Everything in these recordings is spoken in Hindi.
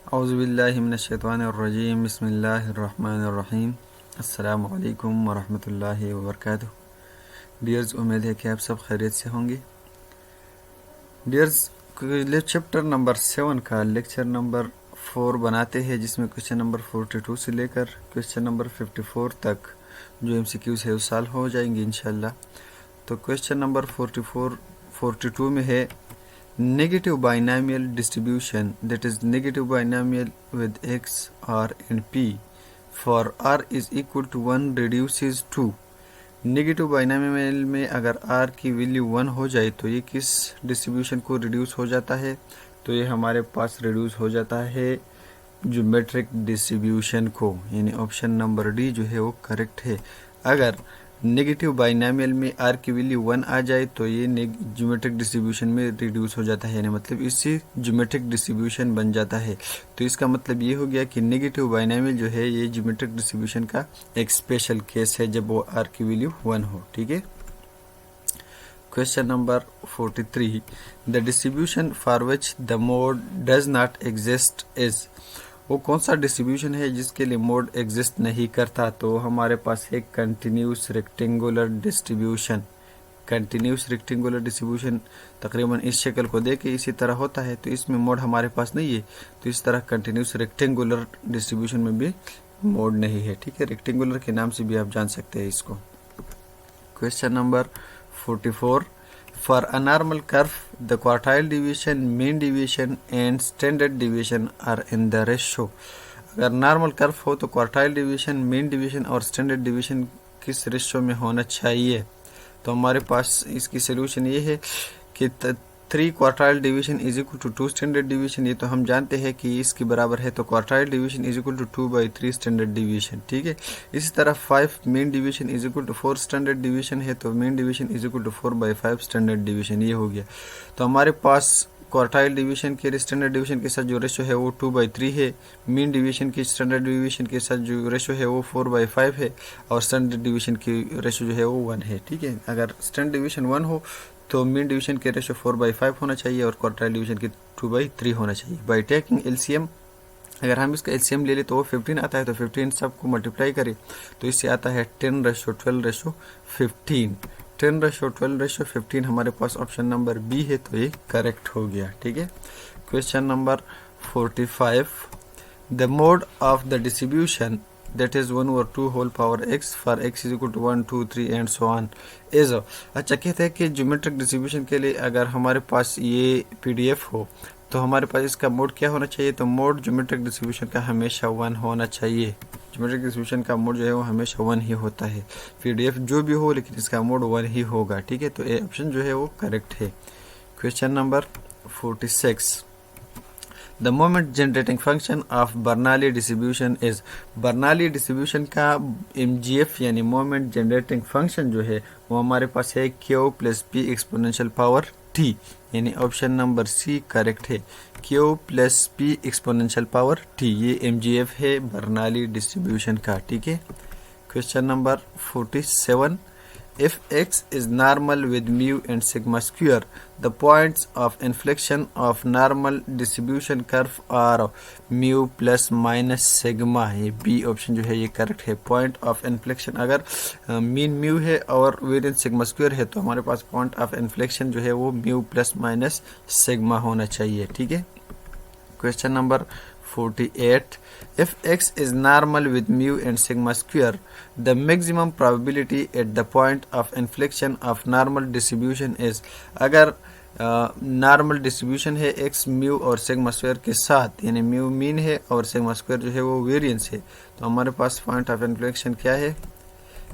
औज़ुबिल्लाहि मिनश्शैतानिर्रजीम बिस्मिल्लाहिर्रहमानिर्रहीम अस्सलामु अलैकुम वरहमतुल्लाहि वबरकातुहू। डियर्स, उम्मीद है कि आप सब खैरियत से होंगे। डियर्स, चैप्टर नंबर 7 का लेक्चर नंबर 4 बनाते हैं, जिसमें क्वेश्चन नंबर 42 से लेकर क्वेश्चन नंबर 54 तक जो MCQs है उस साल हो जाएंगे इंशाल्लाह। तो क्वेश्चन नंबर 42 में है negative binomial distribution, that is negative binomial with x, r and p for r is equal to 1 reduces to। Negative binomial में अगर r की वैल्यू 1 हो जाए तो ये किस डिस्ट्रीब्यूशन को रिड्यूस हो जाता है? तो ये हमारे पास रिड्यूस हो जाता है ज्योमेट्रिक डिस्ट्रीब्यूशन को, यानी ऑप्शन नंबर डी जो है वो करेक्ट है। अगर नेगेटिव बाइनोमियल में r की वैल्यू 1 आ जाए तो ये ज्योमेट्रिक डिस्ट्रीब्यूशन में रिड्यूस हो जाता है, यानी मतलब इससे ज्योमेट्रिक डिस्ट्रीब्यूशन बन जाता है। तो इसका मतलब ये हो गया कि नेगेटिव बाइनोमियल जो है ये ज्योमेट्रिक डिस्ट्रीब्यूशन का एक स्पेशल केस है जब वो r की वैल्यू 1 हो। ठीक है। Question number 43, the distribution for which the mode does not exist is. वो कौन सा डिस्ट्रीब्यूशन है जिसके लिए मोड एग्जिस्ट नहीं करता? तो हमारे पास है continuous rectangular distribution. Continuous rectangular distribution तकरीबन इस शक्ल को देके इसी तरह होता है, तो इसमें मोड हमारे पास नहीं है। तो इस तरह कंटिन्यूस रेक्टेंगुलर डिस्ट्रीब्यूशन में भी मोड नहीं है। ठीक है, रेक्टेंगुलर के नाम से भी आप जान सकते हैं इसको। Question number 44, for a normal curve the quartile deviation, mean deviation and standard deviation are in the ratio। अगर नॉर्मल कर्व हो तो क्वार्टाइल डिवीजन, मीन डिवीजन और स्टैंडर्ड डिवीजन किस रेशियो में होना चाहिए? तो हमारे पास इसकी सोल्यूशन ये है कि 3 quartile division is equal to 2 standard division. ये तो हम जानते हैं कि इसके बराबर है, तो quartile division is equal to 2/3 standard division. ठीक है। इसी तरह 5 mean division is equal to 4 standard division है, तो mean division is equal to 4/5 standard division. ये हो गया। तो हमारे पास क्वार्टाइल डिवीजन के स्टैंडर्ड डिवीजन के साथ जो रेशो है वो 2/3 है, मीन डिवीजन की स्टैंडर्ड डिवीजन के साथ जो रेशो है वो 4/5 है, और स्टैंडर्ड डिवीजन की रेशो जो है वो 1 है। ठीक है। अगर स्टैंडर्ड डिवीजन 1 हो तो मीन डिवीजन के रेशो 4/5 होना चाहिए और क्वार्टाइल डिवीजन की 2/3 होना चाहिए। बाई टेकिंग एलसीएम, अगर हम इसका एलसीएम ले ले तो वो 15 आता है, तो 15 सबको मल्टीप्लाई करें तो इससे आता है 10:12:15। 10:12:15 हमारे पास ऑप्शन नंबर बी है, तो ये करेक्ट हो गया। ठीक है। Question number 45, the mode of the distribution that is 1/2 whole power x for x is equal to 1 2 3 and so on is। अच्छा, कहते हैं कि ज्योमेट्रिक डिस्ट्रीब्यूशन के लिए अगर हमारे पास ये PDF हो तो हमारे पास इसका मोड क्या होना चाहिए? तो मोड ज्योमेट्रिक डिस्ट्रीब्यूशन का हमेशा 1 होना चाहिए। ज्योमेट्रिक डिस्ट्रीब्यूशन का मोड जो है वो हमेशा 1 ही होता है। PDF जो भी हो लेकिन इसका मोड 1 ही होगा। ठीक है। तो ये ऑप्शन जो है वो करेक्ट है। Question number 46, the moment generating function of Bernoulli distribution is. Bernoulli distribution का MGF यानी मोमेंट जनरेटिंग फंक्शन जो है वो हमारे पास है Q plus P exponential power T, यानी ऑप्शन नंबर सी करेक्ट है। Q plus P exponential power T, ये MGF है बर्नौली डिस्ट्रीब्यूशन का। ठीक है। Question number 47, if x is normal with mu and sigma square, the points of inflection of normal distribution curve are mu plus minus sigma। ये बी ऑप्शन जो है ये करेक्ट है। पॉइंट ऑफ इन्फ्लेक्शन अगर मीन म्यू है और वेरिएंस सिग्मा स्क्वायर है तो हमारे पास पॉइंट ऑफ इन्फ्लेक्शन जो है वो म्यू प्लस माइनस सिग्मा होना चाहिए। ठीक है। Question number 48, if x is normal with mu and sigma square, the maximum probability at the point of inflection of normal distribution is। अगर नॉर्मल डिस्ट्रीब्यूशन है x म्यू और सिग्मा स्क्वायर के साथ, यानी म्यू मीन है और सिग्मा स्क्वायर जो है वो वेरिएंस है, तो हमारे पास पॉइंट ऑफ इन्फ्लेक्शन क्या है?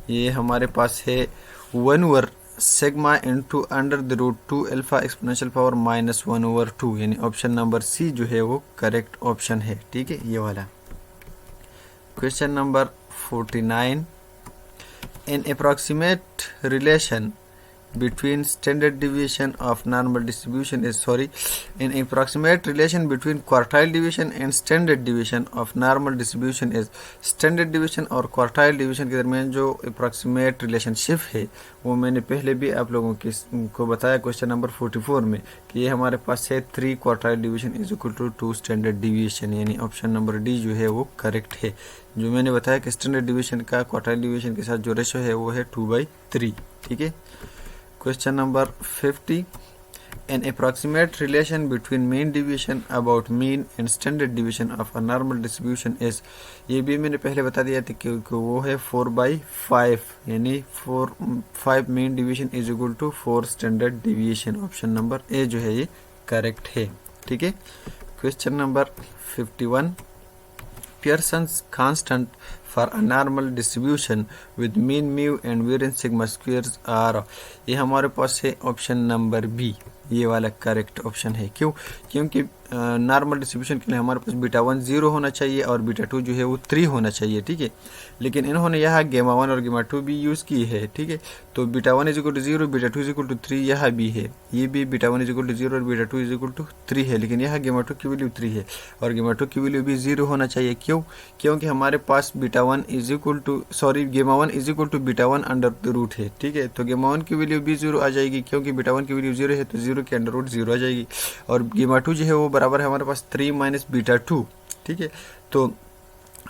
ये हमारे पास है 1/sigma into √2 alpha exponential power -1/2, यानी ऑप्शन नंबर सी जो है वो करेक्ट ऑप्शन है। ठीक है, ये वाला। Question number 49, in approximate relation between standard deviation of normal distribution is an approximate relation between quartile deviation and standard deviation of normal distribution is standard deviation और quartile deviation के दरमियान जो approximate relationship है वो मैंने पहले भी आप लोगों को बताया क्वेश्चन नंबर 44 में कि ये हमारे पास है 3 quartile division is equal to 2 standard deviation, यानी ऑप्शन नंबर डी जो है वो करेक्ट है। जो मैंने बताया कि स्टैंडर्ड डिवीजन का क्वार्टाइल डिवीजन के साथ जो रेशो है वो है 2/3। ठीक है। Question number 50, an approximate relation between mean division about mean and standard division of a normal distribution is, ये भी मैंने पहले बता दिया था कि वो है 4/5, यानी 5 mean division is equal to 4 standard deviation. Option number A जो है ये करेक्ट है। ठीक है। Question number 51, Pearson's constant for a normal distribution with mean mu and variance sigma squares are, ये हमारे पास है ऑप्शन नंबर बी, ये वाला करेक्ट ऑप्शन है। क्यों? क्योंकि नॉर्मल डिस्ट्रीब्यूशन के लिए हमारे पास बीटा 1 0 होना चाहिए और बीटा 2 जो है वो 3 होना चाहिए। ठीक है। लेकिन इन्होंने यहाँ गेमा 1 और गेमा 2 भी यूज़ की है। ठीक है। तो beta 1 is equal to 0, beta 2 is equal to 3 यहाँ भी है, ये भी बीटा 1 इज इक्वल टू 0 और बीटा 2 इज इक्वल टू 3 है, लेकिन यहाँ गेमा 2 की वैल्यू 3 है और गेमा 2 की वैल्यू भी 0 होना चाहिए। क्यों? क्योंकि हमारे पास beta 1 is equal to gamma 1 is equal to beta 1 under the root है। ठीक है। तो गेमा 1 की वैल्यू भी 0 आ जाएगी, क्योंकि बीटा 1 की वैल्यू 0 है तो 0 के अंडर रूट 0 आ जाएगी और गेमा 2 जो है वो बराबर है हमारे पास 3 माइनस बीटा 2। ठीक है। तो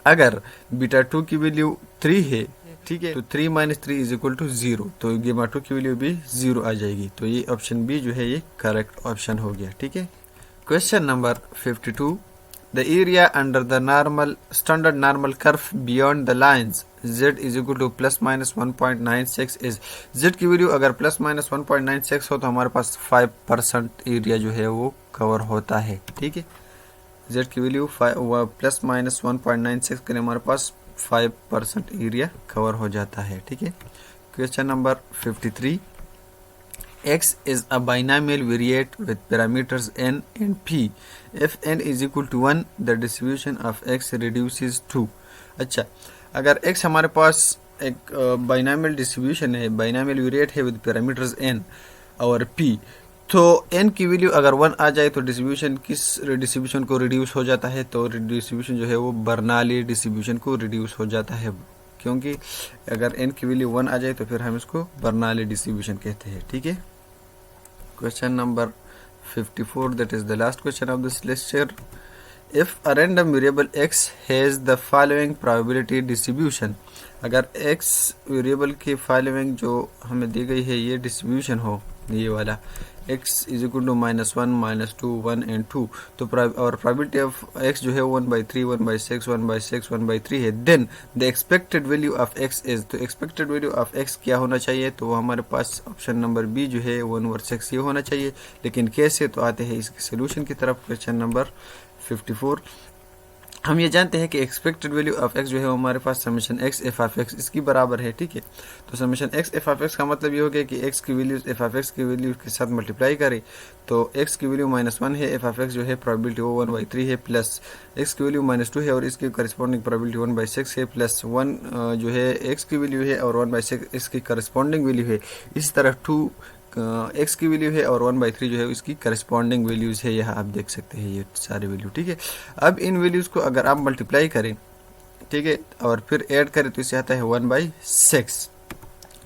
अगर बीटा 2 की वैल्यू 3 है, ठीक है, तो 3 माइनस 3 इज इक्वल टू 0, तो गेमा 2 की वैल्यू भी 0 आ जाएगी। तो ये ऑप्शन बी जो है ये करेक्ट ऑप्शन हो गया। ठीक है। Question number 52, the area under the standard normal curve beyond the lines z is equal to plus minus 1.96 is, z की वैल्यू अगर प्लस माइनस 1.96 हो तो हमारे पास 5% एरिया जो है वो कवर होता है। ठीक है। z की वैल्यू प्लस माइनस 1.96 के लिए हमारे पास 5% एरिया कवर हो जाता है। ठीक है। Question number 53, X is a binomial variate with parameters n and p. If n is equal to 1, the distribution of x reduces to. अच्छा, अगर x हमारे पास एक बाइनामियल डिस्ट्रीब्यूशन है, बाइनामियल वेरिएट है विद पैरामीटर्स n और p, तो n की वैल्यू अगर 1 आ जाए तो डिस्ट्रीब्यूशन किस डिस्ट्रीब्यूशन को रिड्यूस हो जाता है? तो डिस्ट्रीब्यूशन जो है वो बर्नौली डिस्ट्रीब्यूशन को रिड्यूस हो जाता है, क्योंकि अगर n की वैल्यू 1 आ जाए तो फिर हम इसको बर्नौली डिस्ट्रीब्यूशन कहते हैं। ठीक है। Question number 54, that is the last question of this lecture. If a random variable x has the following probability distribution, अगर x वेरिएबल की फॉलोइंग जो हमें दी गई है ये डिस्ट्रीब्यूशन हो, ये वाला x is equal to -1, -2, 1 and 2, तो और प्रोबेबिलिटी ऑफ x जो है 1/3, 1/6, 1/6, 1/3 है, then the expected value of x is, तो एक्सपेक्टेड वैल्यू ऑफ x क्या होना चाहिए? तो वो हमारे पास ऑप्शन नंबर बी जो है 1/6 ये होना चाहिए। लेकिन कैसे? तो आते हैं इसके सोल्यूशन की तरफ। क्वेश्चन नंबर 54, हम ये जानते हैं कि एक्सपेक्टेड वैल्यू ऑफ x जो है हमारे पास summation x f of x इसकी बराबर है। ठीक है। तो summation x f of x का मतलब ये हो गया कि x की वैल्यू f ऑफ x की वैल्यू के साथ मल्टीप्लाई करें, तो x की वैल्यू -1 है, f ऑफ x जो है प्रोबेबिलिटी वो 1/3 है, प्लस x की वैल्यू -2 है और इसकी करस्पॉन्डिंग प्रोबेबिलिटी 1/6 है, प्लस 1 जो है x की वैल्यू है और 1/6 इसकी करस्पॉन्डिंग वैल्यू है। इसी तरह 2 x की वैल्यू है और 1/3 जो है इसकी करस्पॉन्डिंग वैल्यूज है, यहाँ आप देख सकते हैं ये सारी वैल्यू। ठीक है। अब इन वैल्यूज को अगर आप मल्टीप्लाई करें, ठीक है, और फिर ऐड करें तो इससे आता है 1/6,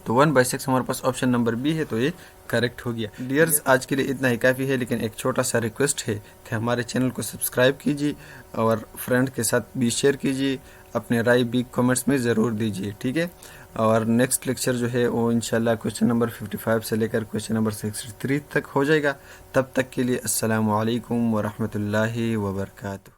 तो 1/6 हमारे पास ऑप्शन नंबर बी है, तो ये करेक्ट हो गया। डियर्स, आज के लिए इतना ही काफ़ी है, लेकिन एक छोटा सा रिक्वेस्ट है कि हमारे चैनल को सब्सक्राइब कीजिए और फ्रेंड के साथ भी शेयर कीजिए, अपने राय भी कमेंट्स में ज़रूर दीजिए। ठीक है। और नेक्स्ट लेक्चर जो है वो इंशाल्लाह क्वेश्चन नंबर 55 से लेकर क्वेश्चन नंबर 63 तक हो जाएगा। तब तक के लिए अस्सलामु अलैकुम व रहमतुल्लाहि व बरकातुहू।